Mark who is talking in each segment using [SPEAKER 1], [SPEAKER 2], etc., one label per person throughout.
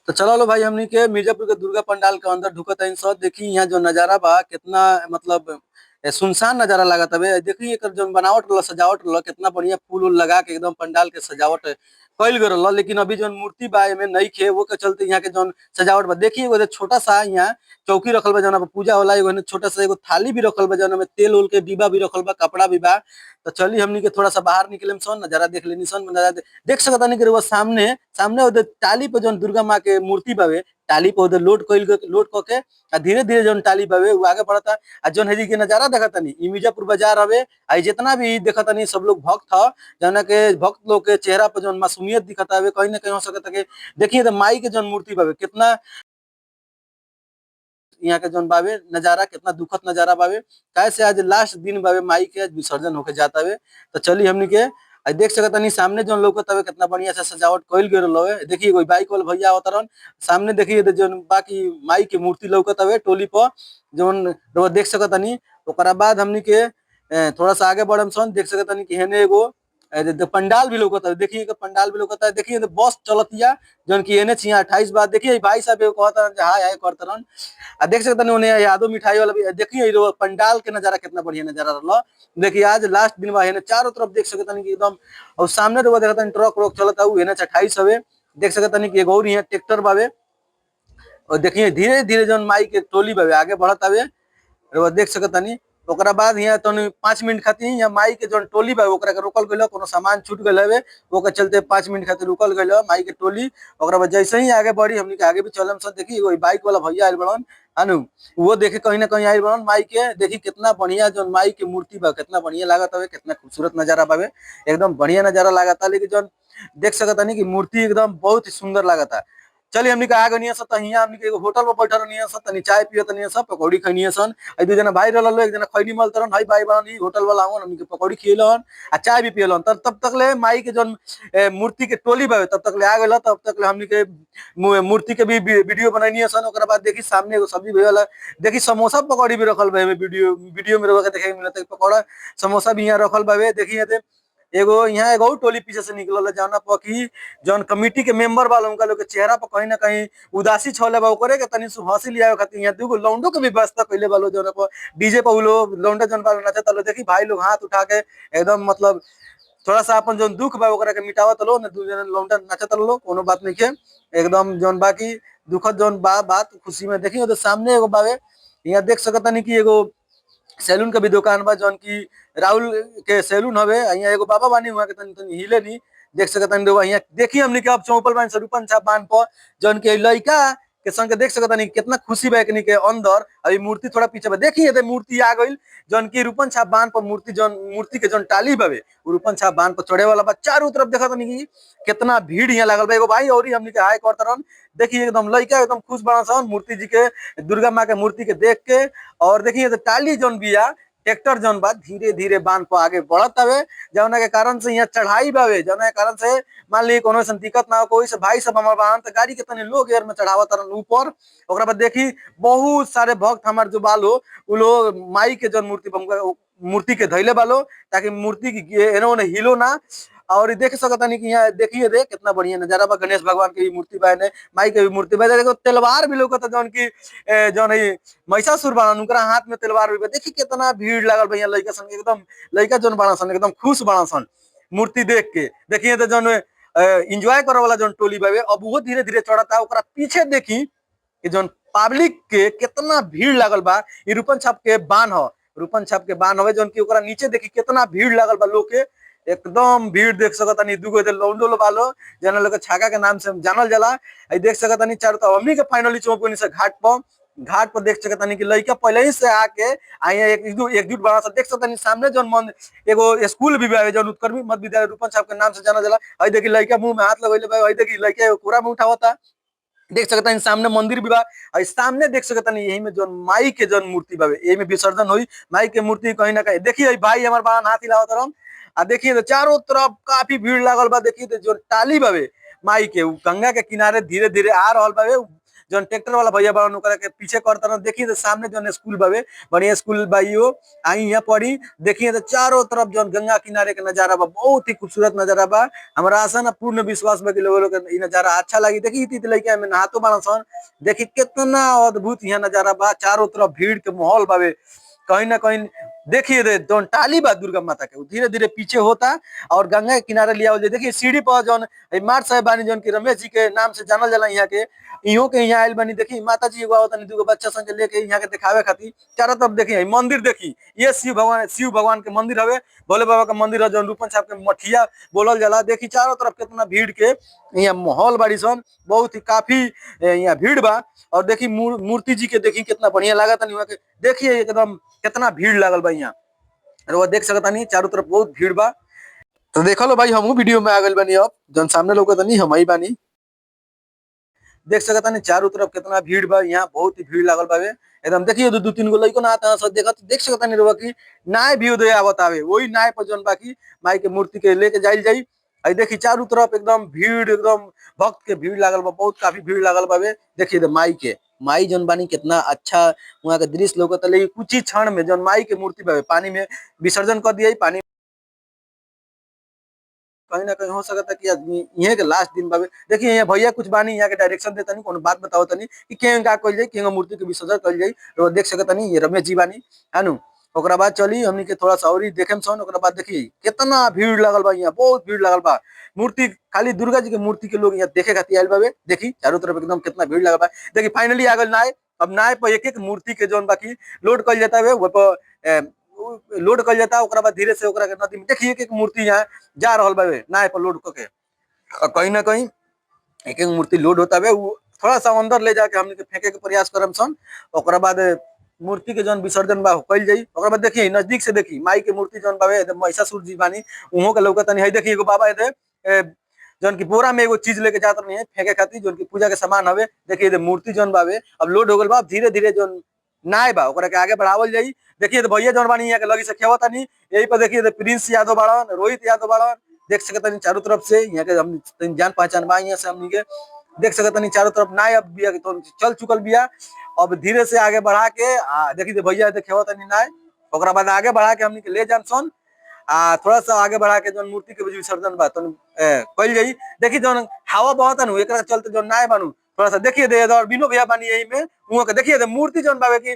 [SPEAKER 1] तो चलो लो भाई हमनी के मिर्जापुर के दुर्गा पंडाल के अंदर ढुकत हईन सब। देखी यहाँ जो नजारा बा कितना मतलब सुनसान नजारा लागत हवे। देखी एकर जो बनावट रहल सजावट रहल कितना बढ़िया फूल उल लगा के एकदम पंडाल के सजावट कइल गए रहल। लेकिन अभी जो मूर्ति बा एमे नइखे वो के चलते यहाँ के जो सजावट बा। देखी एगो छोटा सा यहाँ चौकी रखल बा जौना पे पूजा होला। एगो एने छोटा सा एगो थाली भी रखल बा जौना में तेल उल के डिब्बा भी रखल बा, कपड़ा भी बा। तो चली हमनी के थोड़ा सा बाहर निकले सन, नजारा देख लेनी सन। नजारा देख सकत तानी कि रउआ सामने सामने उधर टाली पे जौन दुर्गा माँ के मूर्ति बावे, टाली पे उधर लोड क के आ धीरे धीरे जौन टाली बावे वो आगे बढ़ता। आ जौन हेजी के नजारा देखतानी ई मिर्जापुर बाजार हवे। आ जितना भी देखतानी सब लोग भक्त ह, जौना के भक्त लोग के चेहरा पर जौन मासूमियत दिखत हवे कहीं ना कहीं हो सकता है कि देखिए तो माई के जौन मूर्ति बावे कितना यहाँ के जौन बावे नजारा कितना दुखद नजारा बावे। काहे से आज लास्ट दिन बावे माई के, आज विसर्जन होके जाता हवे। तो चली हमनी के आज देख सकतानी सामने जौन लौकत हवे कितना बढ़िया से सजावट कइल गइल हवे। देखिए कोई बाइक वाला भैया आवतरन सामने। देखिए जौन बाकी माई के मूर्ति लौकत हवे टोली पर जौन रउआ देख सकतानी। ओकरा बाद हमनी के थोड़ा सा आगे बढ़म सन। देख सकतानी कि हेने एगो पंडाल भी लौकत है। देखिए पंडाल भी लौकत है। देखिए बस चलतिया जौन की एनएच 28 बात। देखिए भाई साहब एगो कहता हाय हाय करतरन। आ देख सकते उन्हें यादव मिठाई वाला भी। देखिए पंडाल के नजारा कितना बढ़िया नजारा रहा। देखिए आज लास्ट दिन बा हेने चारों तरफ देख सकते कि एकदम। और सामने रउआ देखता ट्रक व्रक चलता उ एनएच 28 हवे। देख सकते कि एगो और यहाँ ट्रैक्टर बावे। और देखिए धीरे धीरे जौन माई के टोली बावे आगे बढ़त हवे रउआ देख सकतानी। ओकरा बाद यहाँ तनी 5 मिनट खातिर यहाँ माई के जौन टोली बा ओकरा के रोकल गइल, कोनो सामान छूट गइल हवे ओके चलते 5 मिनट खातिर रुकल गइल माई के टोली। ओकरा बाद जैसे ही आगे बढ़ी हमनी के आगे भी चलम सन। देखी एगो बाइक वाला भैया आइल बड़न अनु, वो देखे कहीं ना कहीं आइल बड़न माई के। देखी कितना बढ़िया जौन माई के मूर्ति बा कितना बढ़िया लागत हवे, कितना खूबसूरत नजारा बावे, एकदम बढ़िया नजारा लागता। लेकिन जौन देख सकतानी कि मूर्ति एकदम बहुत ही सुंदर लागता। चलिए हमनी के आगे निया सन त हियां हमनी के एगो होटल में बैठल रहनी सन, तनी चाय पियत नहीं सन, पकौड़ी खइनी सन। आई दू जना भाई रहल, एक जना खैनी मलतरन, हई भाई बानी होटल वाला हवन, हमनी के पकौड़ी खियलन आ चाय भी पियलन। तब तक ले माई के जौन मूर्ति के टोली बावे तब तक ले आ गेल। तब तक ले हमनी के मूर्ति के भी वीडियो बनैनी सन। ओकरा बाद देखी सामने एगो सब्जी भे वाला, देखी समोसा पकौड़ी भी रखल बा। एमे वीडियो वीडियो में रउआ के देखे के मिलत पकौड़ा समोसा भी यहाँ रखल बावे। देखी एगो यहाँ एगो और टोली पीछे से निकलल जौना पर कि जौन कमिटी के मेंबर बा उनका लोग के चेहरा पर कहीं ना कहीं उदासी छले बा। ओकरे के तनी सु हंसी लियावे खातिर यहाँ दूगो लौंडो के भी व्यवस्था कइले बा। जौना पर डीजे पर उ लोग लौंडा जौन बा नाचत लो। देखी भाई लोग हाथ उठा के एकदम मतलब थोड़ा सा अपन जौन दुख बा ओकरा के मिटावत लो न। दू जना लौंडा नाचत लो, कोनो बात नहीं के एकदम जौन बाकी दुखद जौन बा बात खुशी में। देखी तो सामने एगो बावे यहाँ देख सकतानी कि एगो सैलून के भी दुकान बा जौन की राहुल के सैलून हवे। यहाँ एगो बाबा बानी हुआ के तनी तनी हिले नी देख सकतानी लोग। यहाँ देखी हमनी के अब चौपल बानी से रूपन छाप बांध पर जौन के लइका के संग देख सकतानी कितना खुशी बा एकनी के अंदर। अभी मूर्ति थोड़ा पीछे बा, देखी ये मूर्ति आ गइल जौन की रूपन छाप बांध पर मूर्ति जौन मूर्ति के जौन टाली बावे रूपन छाप बांध पर चढ़े वाला बा। चारों तरफ देखतानी कि कितना भीड़ यहाँ लागल बा। एगो भाई और हमनी के हाय करतरन। देखिए एकदम लइका एकदम खुश बड़ा सन मूर्ति जी के, दुर्गा माँ के मूर्ति के देख के। और देखिए टाली जौन बिया ट्रैक्टर जौन बा धीरे धीरे बांध पर आगे बढ़त हवे जौना के कारण से यहाँ चढ़ाई बावे। जौना के कारण से मान ली कोनो ऐसा दिक्कत ना हो कोई से भाई सब हमार बाहन तो गाड़ी के तनी लोग एयर में चढ़ावत तरन ऊपर। ओकरा बाद देखी बहुत सारे भक्त हमार जो बालो उ लोग माई के जौन मूर्ति के धैले बालो ताकि मूर्ति की एने ओने हिलो ना। और देख सकतानी कि यहाँ देखिए रे कितना बढ़िया नजारा बा। गणेश भगवान के भी मूर्ति बा, माई के भी मूर्ति बा। देखो तलवार भी लौकता जौन की जौन है महिषासुर बाड़न उनकरा हाथ में तलवार भी बा। देखी कितना भीड़ लागल बा यहाँ लइका सन एकदम। लइका जौन बाड़ा सन एकदम खुश बाड़ा सन मूर्ति देख के। देखिए तो जौन एंजॉय करे वाला जौन टोली बावे अब वो धीरे धीरे चढ़ता। ओकरा पीछे देखी कि जौन पब्लिक के कितना भीड़ लागल बा। ई रूपन छाप के बान ह, रूपन छाप के बान हवे जौन की ओकरा नीचे देखी कितना भीड़ लागल बा लोग के। एकदम भीड़ देख सकतानी दूगो इधर लौंडो बालो जना लोग छाका के नाम से जानल जाला। आई देख सकतानी चारों तरफ हमनी के फाइनली चौपनी से घाट पर देख सकतानी कि लइका पहले ही से आके आया एकजुट बड़ा सा। देख सकतानी सामने जौन मन एगो स्कूल भी बा जौन उत्कर्मी मध्य विद्यालय रूपन छाप के नाम से जानल जाला। आई देखी लइका मुंह में हाथ लगइले बा। आई देखी लइका एगो कोरा में उठावता। देख सकतानी सामने मंदिर भी बा। और सामने देख सकतानी यही में जौन माई के जौन मूर्ति बावे यही में विसर्जन हुई माई के मूर्ति कहीं ना कहीं। देखिए भाई हमार बड़ा हाथ हिलावत रहन। आ देखिए तो चारों तरफ काफी भीड़ लागल बा। देखिए तो जो टाली बावे माई के गंगा के किनारे धीरे धीरे आ रहल बावे। जो ट्रैक्टर वाला भैया बड़न ओकरा के पीछे करता रह। देखिए तो सामने जो स्कूल बावे बढ़िया स्कूल बाइयो आई यहाँ पढ़ी। देखिए तो चारों तरफ जो गंगा किनारे के नजारा बा बहुत ही खूबसूरत नजारा बा। हमारा आशा ना पूर्ण विश्वास बा कि लोग के इ नजारा अच्छा लगी। देखिए इति लड़का में नहातो बाड़ा सन। देखिए कितना अद्भुत यहाँ नजारा बा, चारों तरफ भीड़ के माहौल बावे कहीं ना कहीं। देखिए दे जो टाली बा दुर्गा माता के धीरे धीरे पीछे होता और गंगा के किनारे लिया। देखिए सीढ़ी पर जो मार साहब बानी जो की रमेश जी के नाम से जानल जाला यहाँ के, इहो के यहाँ आयल बनी। देखी माता जी एगो आवतनी दूगो बच्चा संग लेके यहाँ के दिखावे खातिर। चारों तरफ देखिए मंदिर देखी, ये शिव भगवान के मंदिर हवे, भोले बाबा का मंदिर है जो रूपन साहब के मठिया बोलल जाला। देखी चारों तरफ कितना भीड़ के यहाँ माहौल बाड़ी सन, बहुत ही काफी यहाँ भीड़ बा। और देखी मूर्ति जी के देखी कितना बढ़िया लागत नहीं के। देखिए एकदम कितना भीड़ लागल बा यहाँ, वो देख सकता नहीं चारों तरफ बहुत भीड़ बा। तो देख लो भाई हमहू वीडियो में आ गए बनी, अब जन सामने लोग नहीं हम ही बानी। देख सकता नहीं चारों तरफ कितना भीड़ बा, यहाँ बहुत ही भीड़ लागल बावे एकदम। देखिए दो तीन गो लइको ना आता सब देखा देख सकता नहीं रहुआ की नाय भी उदय आवत आवे, वही नाय पर जन बाकी माई के मूर्ति के लेके जाइल जाई। आई देखी चारों तरफ एकदम भीड़, एकदम भक्त के भीड़ लागल बा, बहुत काफी भीड़ लागल बावे। देखिए माई के माई जन बानी कितना अच्छा वहाँ के दृश्य लोग कुछ ही क्षण में जन माई के मूर्ति बावे पानी में विसर्जन कर दिया। पानी कहीं ना कहीं हो सकता है कि यहाँ के लास्ट दिन बाबे। देखिए यहाँ भैया कुछ बानी यहाँ के डायरेक्शन देता नहीं, कोनो बात बताओ तनी कि कें का कइल जाई, कें मूर्ति के विसर्जन कइल जाई। तो देख सकता नहीं ये रमेश जी बानी हानु। ओकरा बाद चली हमनी के थोड़ा सा और ही देखेम सन। ओकरा बाद देखिए कितना भीड़ लगल बा, यहाँ बहुत भीड़ लगल बा। मूर्ति खाली दुर्गा जी के मूर्ति के लोग यहाँ देखे खातिर आयल बाबे। देखी चारों तरफ एकदम कितना भीड़ लगल बा। देखिए फाइनली आ गल नाय। अब नाय पर एक एक मूर्ति के जौन बाकी लोड कइल जाता है वो पर लोड कइल जाता। ओकरा बाद धीरे से ओकरा के नदी में देखिए एक एक मूर्ति यहाँ जा रहल बावे नाय पर लोड करके। कहीं ना कहीं एक एक मूर्ति लोड होता है, वो थोड़ा सा अंदर ले जाके हमने के फेंके के प्रयास करम सन। ओकरा बाद मूर्ति के जौन विसर्जन बा कइल जाई। ओकरा बाद देखिए नजदीक से देखी माई के मूर्ति जौन बावे महिषासुर जी बानी उहो के लौकत नहीं है। देखिए एगो बाबा है जौन की बोरा में एगो चीज लेके जात नहीं है फेंके खातिर, जौन की पूजा के सामान हवे। देखिए मूर्ति जौन बावे अब लोड हो गल बा, धीरे धीरे जौन नाय बा ओकरा के आगे बढ़ावल जाई। देखिए तो भैया जौन बानी यहाँ के लगी से खेवत नहीं। यही पर देखिए प्रिंस यादव बाड़न, रोहित यादव बाड़न, देख सकता नहीं चारों तरफ से यहाँ के हम जान पहचान बा यहाँ से हमनी के। देख सकता नहीं चारों तरफ नाय अब बिया तो चल चुकल बिया। अब धीरे से आगे बढ़ा के देखिए भैया खेवत नहीं नाय। ओकरा बाद आगे बढ़ा के हमनी के ले जान सन। थोड़ा सा आगे बढ़ा के जौन मूर्ति के विसर्जन बा तो कइल जाई। देखिए जौन हवा बहत नु एकरा चलते जौन नाय बानू थोड़ा सा देखिए दे और बिनो भैया बानी यही में उहाँ के देखिए मूर्ति जौन बावे की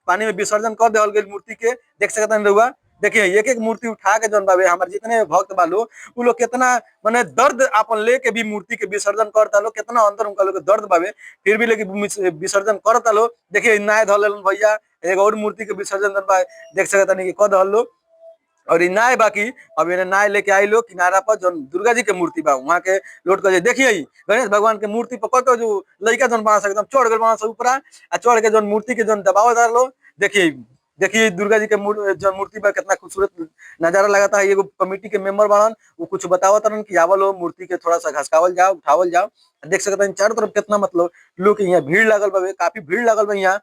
[SPEAKER 1] पानी में विसर्जन कर देवल गई मूर्ति के। देख सकता नहीं रहुआ देखिए एक एक मूर्ति उठा के जौन बाबे हमारे जितने भक्त बालो उ लोग कितना माने दर्द अपन लेके भी मूर्ति के विसर्जन करता लो, कितना अंदर उनका लोग दर्द बाबे फिर भी लेके विसर्जन करता लो। देखिए नाय धल भैया एक और मूर्ति के विसर्जन देख सकता नहीं कद लो। और नाय बाकी अब इन्हें नाय लेके आई लो किनारा पर जो दुर्गा जी के मूर्ति बा वहाँ के लोड कर देखिए गणेश भगवान के मूर्ति पकड़ कर जो लड़का जो बना एकदम चढ़ गए बना ऊपर चढ़ के जो मूर्ति के जो दबाव डाल लो। देखिए देखिए दुर्गा जी के जो मूर्ति पर कितना खूबसूरत नजारा लगाता है। एगो कमेटी के मेंबर बनन वो कुछ बतावत रहन कि आवल हो मूर्ति के थोड़ा सा घसकावल जाओ उठावल जाओ। देख सकते हैं चारों तरफ कितना मतलब लोग यहाँ भीड़ लगल बा, काफी भीड़ लगल बा यहाँ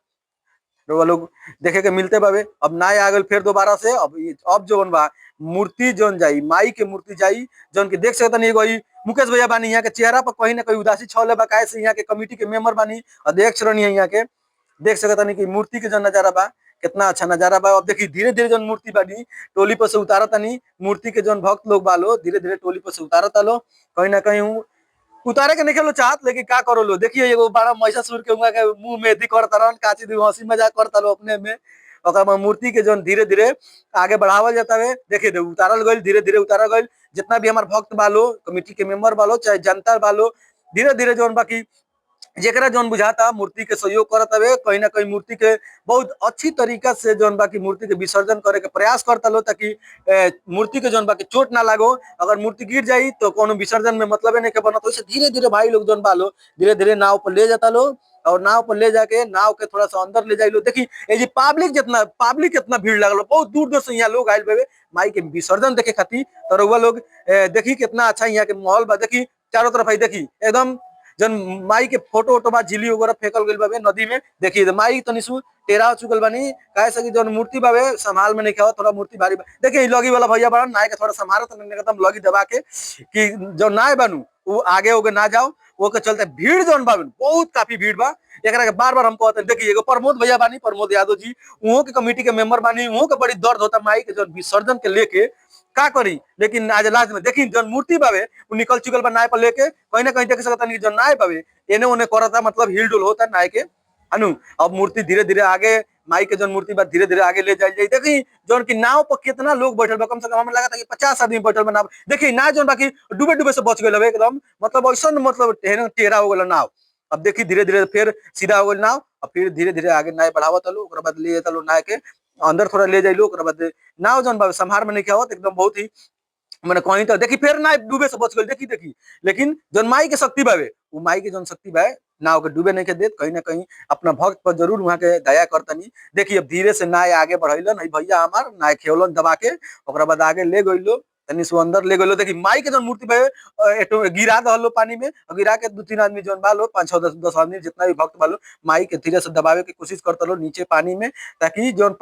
[SPEAKER 1] लोग देखे के मिलते बाबे। अब नाय आ गल फिर दोबारा से अब जो बा मूर्ति जोन जाई माई के मूर्ति जाई जोन की देख सकता नहीं कोई मुकेश भैया बानी यहाँ के चेहरा पर कहीं ना कहीं उदासी छौले बा काहे से यहाँ के कमेटी के मेंबर बानी अध्यक्ष रहनी है यहाँ के। देख सकता नहीं कि मूर्ति के जो नजारा बा कितना अच्छा नजारा बा। अब देखिए धीरे धीरे जो मूर्ति बानी टोली पर से उतारता नहीं मूर्ति के जो भक्त लोग बालो धीरे धीरे टोली पर से उतारता लो। कहीं ना कहीं उतारे के निकलो चाहत लेकिन का करो लो। देखिए एगो बड़ा महिषासुर के उनका के मुंह में करता रहन काची दी हंसी मजाक करता लो अपने में। ओकर मूर्ति के जो धीरे धीरे आगे बढ़ावल जाता है। देखिए उतारल गई धीरे धीरे उतारल गई जितना भी हमारे भक्त बालो कमेटी के मेंबर बालो चाहे जनता बालो धीरे धीरे जो बाकी जेकरा जोन बुझाता मूर्ति के सहयोग करता है कहीं ना कहीं मूर्ति के बहुत अच्छी तरीका से जोन बाकी मूर्ति के विसर्जन करे के प्रयास करता लो ताकि मूर्ति के जोन बाकी चोट ना लागो। अगर मूर्ति गिर जाई तो कोनो विसर्जन में मतलब नहीं के बनत। वैसे धीरे धीरे भाई लोग जोन बालो धीरे धीरे नाव पर ले जाता लो और नाव पर ले जाके नाव के थोड़ा सा अंदर ले जाई लो। देखी ये पब्लिक कितना भीड़ लगल बहुत दूर दूर से यहाँ लोग आये बे माई के विसर्जन देखे खातिर। तो रउआ लोग देखी कितना अच्छा यहाँ के माहौल बा। देखी चारों तरफ देखी एकदम जन माई के फोटो वोटो बा झिली वगैरह फेंकल गइल बाबे नदी में। देखिए माई तनी सु टेरा हो चुकल बानी काहे से कि जन मूर्ति बाबे संभाल में नहीं खावा थोड़ा मूर्ति भारी बा। देखिए लगी वाला भैया बड़ा नाय के थोड़ा संभारत एकदम लगी दबा के कि जो नाय बनू वो आगे होगे ना जाओ वो के चलते भीड़ जौन बा बहुत काफी भीड़ बा। एकरा के बार बार हम कहते हैं, देखिए एगो प्रमोद भैया बानी, प्रमोद यादव जी, उहो के कमेटी के मेंबर बानी, उहो के बड़ी दर्द होता माई के जौन विसर्जन के लेके का करी। लेकिन आज लास्ट में देखी जौन मूर्ति बावे वो निकल चुकल बा नाय पर लेके, कहीं ना कहीं देख सकता नहीं जौन नाय बावे एने ओने करता, मतलब हिल डुल होता नाय के अनु। अब मूर्ति धीरे धीरे आगे माई के जौन मूर्ति बा धीरे धीरे आगे ले जाई। देखी जौन की नाव पर कितना लोग बैठल बा, कम से कम हमें लगा था कि 50 आदमी बैठल बा नाव। देखी ना जौन बाकी डूबे डूबे से बच गए एकदम, मतलब ऐसा मतलब टेढ़ा हो गया नाव। अब देखी धीरे धीरे फिर सीधा हो गया नाव, और फिर धीरे धीरे आगे नाव बढ़ावत लो, ओकरा बाद ले जाता लो नाव के अंदर थोड़ा ले जाइलो, ओकरा बाद नाव जौन बा संभार में नहीं क्या होत एकदम बहुत ही मैंने कहीं तो देखी फिर नाव डूबे से बच गई। देखी देखी लेकिन जौन माई के शक्ति बावे वो माई के जौन शक्ति बा नाव के डूबे नहीं के देत, कहीं ना कहीं अपना भक्त पर जरूर वहां के दया करतनी। देखिए अब धीरे से नाव आगे बढ़ैलन भैया हमार नाव खेवलन दबा के, ओकरा बाद आगे ले गइलो तनी सो अंदर ले गइलो। देखी माई के जौन मूर्ति बा गिरा दहलो पानी में, और गिरा के 2-3 आदमी जौन बालो 5-6 10 आदमी जितना भी भक्त बालो माई के धीरे से दबावे की कोशिश करता लो नीचे पानी में, ताकि जौन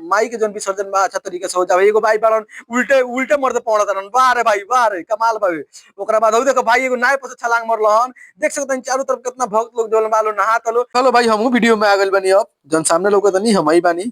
[SPEAKER 1] माई के जौन विसर्जन बा अच्छा तरीके से हो जावे। एगो भाई बाड़न उल्टे उल्टे मरते पड़त रहन, वाह रे भाई वाह रे कमाल बावे। ओकरा बाद देखो भाई एगो नाव पर से छलांग मारलहन, देख सकते हैं चारों तरफ कितना भक्त लोग जौन बालो नहात लो। चलो भाई हमहू वीडियो में आ गइल बानी, अब जौन सामने लोग तनी हम ही बानी।